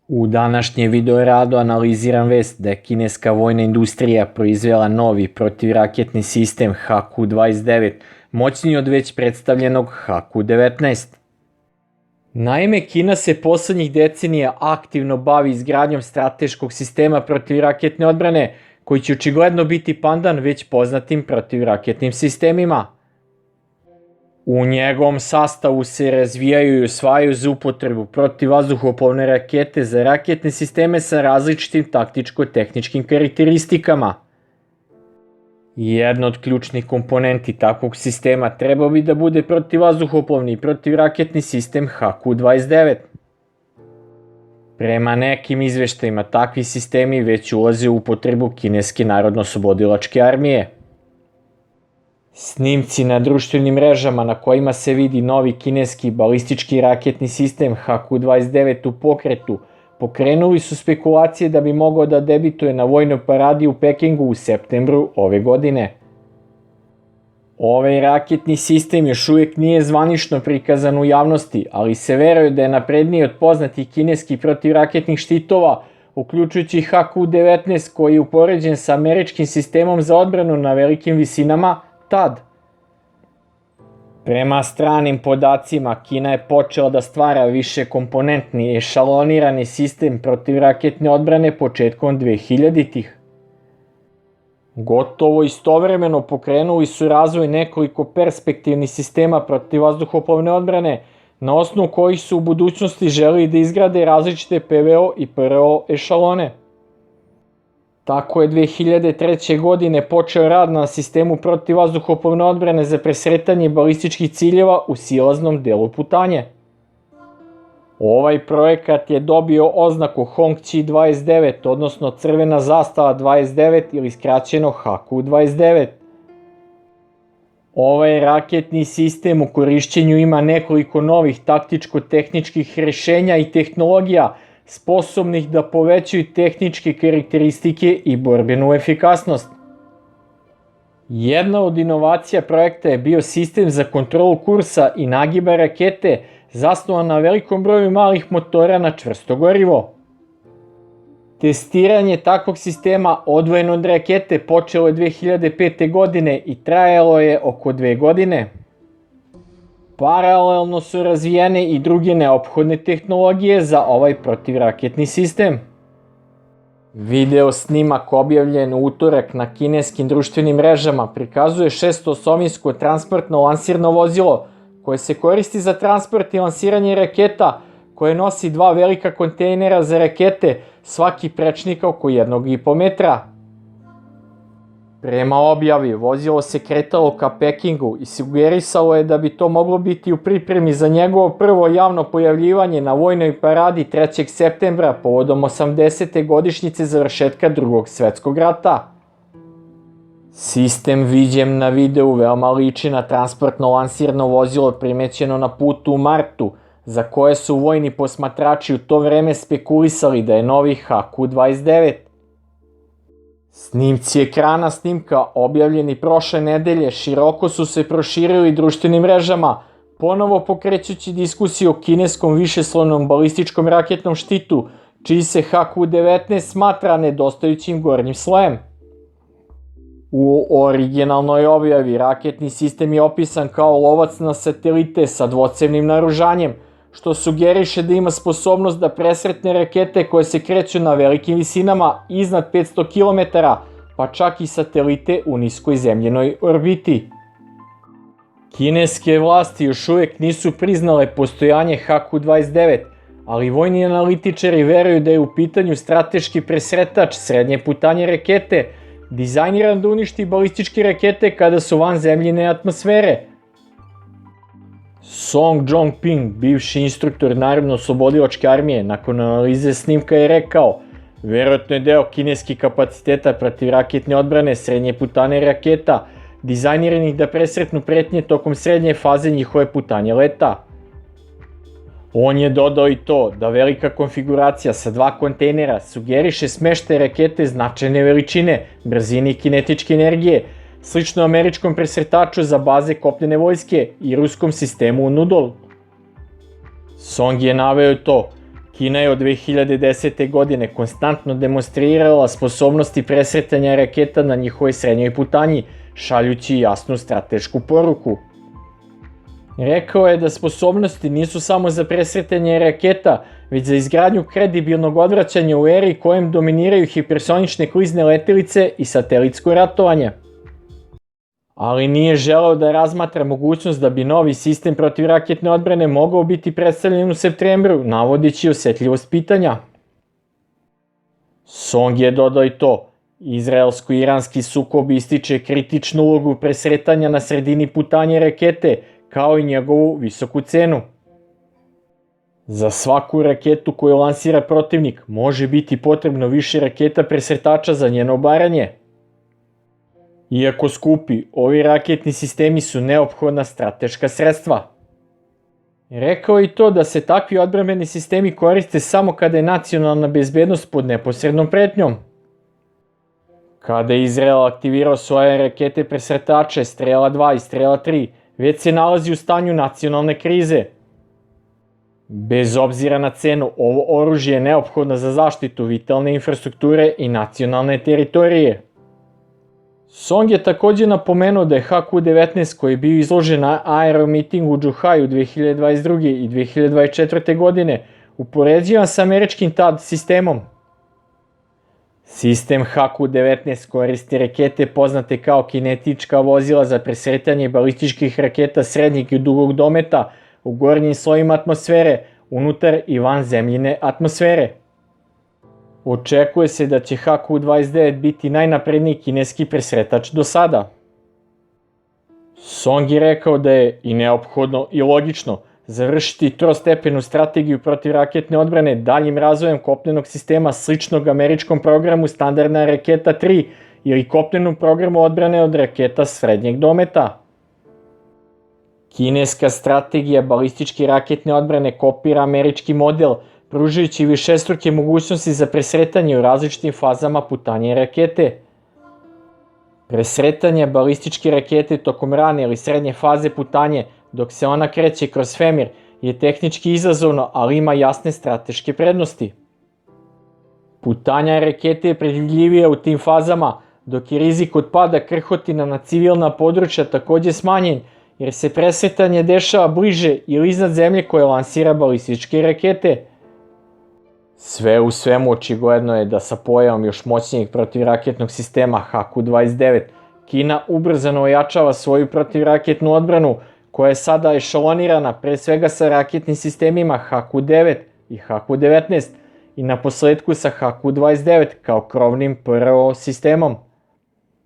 U današnjem video radu analiziram vest da je kineska vojna industrija proizvela novi protivraketni sistem HQ-29, moćniji od već predstavljenog HQ-19. Naime, Kina se poslednjih decenija aktivno bavi izgradnjom strateškog sistema protivraketne odbrane, koji će očigledno biti pandan već poznatim protivraketnim sistemima. U njegovom sastavu se razvijaju i usvajaju za upotrebu protivvazduhoplovne rakete za raketne sisteme sa različitim taktičko-tehničkim karakteristikama. Jedna od ključnih komponenti takvog sistema trebao bi da bude protivvazduhoplovni i protivraketni sistem HQ-29. Prema nekim izveštajima, takvi sistemi već ulaze u upotrebu kineske narodno-oslobodilačke armije. Snimci na društvenim mrežama na kojima se vidi novi kineski balistički raketni sistem HQ-29 u pokretu pokrenuli su spekulacije da bi mogao da debituje na vojnoj paradi u Pekingu u septembru ove godine. Ovaj raketni sistem još uvijek nije zvanično prikazan u javnosti, ali se veruje da je napredniji od poznatih kineskih protivraketnih štitova, uključujući HQ-19 koji je upoređen sa američkim sistemom za odbranu na velikim visinama THAAD. Prema stranim podacima, Kina je počela da stvara višekomponentni ešalonirani sistem protivraketne odbrane početkom 2000-ih. Gotovo istovremeno pokrenuli su razvoj nekoliko perspektivnih sistema protivvazduhoplovne odbrane, na osnovu kojih su u budućnosti želeli da izgrade različite PVO i PRO ešalone. Tako je 2003. godine počeo rad na sistemu protivvazduhoplovne odbrane za presretanje balističkih ciljeva u silaznom delu putanje. Ovaj projekat je dobio oznaku Hongqi 29, odnosno crvena zastava 29 ili skraćeno HQ-29. Ovaj raketni sistem u korišćenju ima nekoliko novih taktičko-tehničkih rešenja i tehnologija sposobnih da povećaju tehničke karakteristike i borbenu efikasnost. Jedna od inovacija projekta je bio sistem za kontrolu kursa i nagiba rakete zasnovan na velikom broju malih motora na čvrsto gorivo. Testiranje takvog sistema odvojeno od rakete počelo je 2005. godine i trajalo je oko 2 godine. Paralelno su razvijene i druge neophodne tehnologije za ovaj protivraketni sistem. Video snimak objavljen u utorak na kineskim društvenim mrežama prikazuje 6-osovinsko transportno lansirno vozilo koje se koristi za transport i lansiranje raketa, koje nosi 2 velika kontejnera za rakete, svaki prečnika oko 1,5 metra. Prema objavi, vozilo se kretalo ka Pekingu i sugerisalo je da bi to moglo biti u pripremi za njegovo prvo javno pojavljivanje na vojnoj paradi 3. septembra povodom 80. godišnjice završetka Drugog svetskog rata. Sistem viđen na videu veoma liči na transportno lansirno vozilo primećeno na putu u martu, za koje su vojni posmatrači u to vreme spekulisali da je novi HQ-29. Snimci ekrana snimka objavljeni prošle nedelje široko su se proširili društvenim mrežama, ponovo pokrećući diskusiju o kineskom višeslonom balističkom raketnom štitu, čiji se HQ-19 smatra nedostajućim gornjim slojem. U originalnoj objavi raketni sistem je opisan kao lovac na satelite sa dvocevnim naoružanjem, što sugeriše da ima sposobnost da presretne rakete koje se kreću na velikim visinama iznad 500 km, pa čak i satelite u niskoj zemljenoj orbiti. Kineske vlasti još uvijek nisu priznale postojanje HQ-29, ali vojni analitičari veruju da je u pitanju strateški presretač srednje putanje rakete, dizajniran da uništi balističke rakete kada su van zemljine atmosfere. Song Jong-ping, bivši instruktor Narodno-oslobodilačke armije, nakon analize snimka je rekao: "Verovatno je deo kineskih kapaciteta protivraketne odbrane srednje putane raketa, dizajniranih da presretnu pretnje tokom srednje faze njihove putanje leta." On je dodao i to da velika konfiguracija sa 2 kontejnera sugeriše smeštaj rakete značajne veličine, brzine i kinetičke energije, slično američkom presretaču za baze kopnene vojske i ruskom sistemu Nudol. Song je naveo to: Kina je od 2010. godine konstantno demonstrirala sposobnosti presretanja raketa na njihovoj srednjoj putanji, šaljući jasnu stratešku poruku. Rekao je da sposobnosti nisu samo za presretanje raketa, već za izgradnju kredibilnog odvraćanja u eri kojem dominiraju hipersonične klizne letelice i satelitsko ratovanje. Ali nije želeo da razmatra mogućnost da bi novi sistem protivraketne odbrane mogao biti predstavljen u septembru, navodeći osetljivost pitanja. Song je dodao i to: Izraelsko-iranski sukob ističe kritičnu ulogu presretanja na sredini putanje rakete, kao i njegovu visoku cenu. Za svaku raketu koju lansira protivnik može biti potrebno više raketa presretača za njeno obaranje. Iako skupi, ovi raketni sistemi su neophodna strateška sredstva. Rekao je i to da se takvi odbrambeni sistemi koriste samo kada je nacionalna bezbednost pod neposrednom pretnjom. Kada je Izrael aktivirao svoje rakete presretače Strela 2 i Strela 3, već se nalazi u stanju nacionalne krize. Bez obzira na cenu, ovo oružje je neophodno za zaštitu vitalne infrastrukture i nacionalne teritorije. Song je takođe napomenuo da je HQ-19 koji je bio izložen na aeromitingu u Džuhaju 2022. i 2024. godine upoređivan sa američkim THAAD sistemom. Sistem HQ-19 koristi rakete poznate kao kinetička vozila za presretanje balističkih raketa srednjeg i dugog dometa u gornjim slojima atmosfere, unutar i van zemljine atmosfere. Očekuje se da će HQ-29 biti najnapredniji kineski presretač do sada. Song je rekao da je i neophodno i logično završiti trostepenu strategiju protivraketne odbrane daljim razvojem kopnenog sistema sličnog američkom programu Standardna raketa 3 ili kopnenom programu odbrane od raketa srednjeg dometa. Kineska strategija balističke raketne odbrane kopira američki model, pružajući višestruke mogućnosti za presretanje u različitim fazama putanje rakete. Presretanje balističke rakete tokom rane ili srednje faze putanje, dok se ona kreće kroz svemir, je tehnički izazovno, ali ima jasne strateške prednosti. Putanja rakete je predvidljivija u tim fazama, dok je rizik od pada krhotina na civilna područja takođe smanjen, jer se presretanje dešava bliže ili iznad zemlje koja lansira balističke rakete. Sve u svemu očigledno je da sa pojavom još moćnijeg protivraketnog sistema HQ-29 Kina ubrzano ojačava svoju protivraketnu odbranu, koja je sada ešalonirana pre svega sa raketnim sistemima HQ-9 i HQ-19 i na posledku sa HQ-29 kao krovnim PRO sistemom.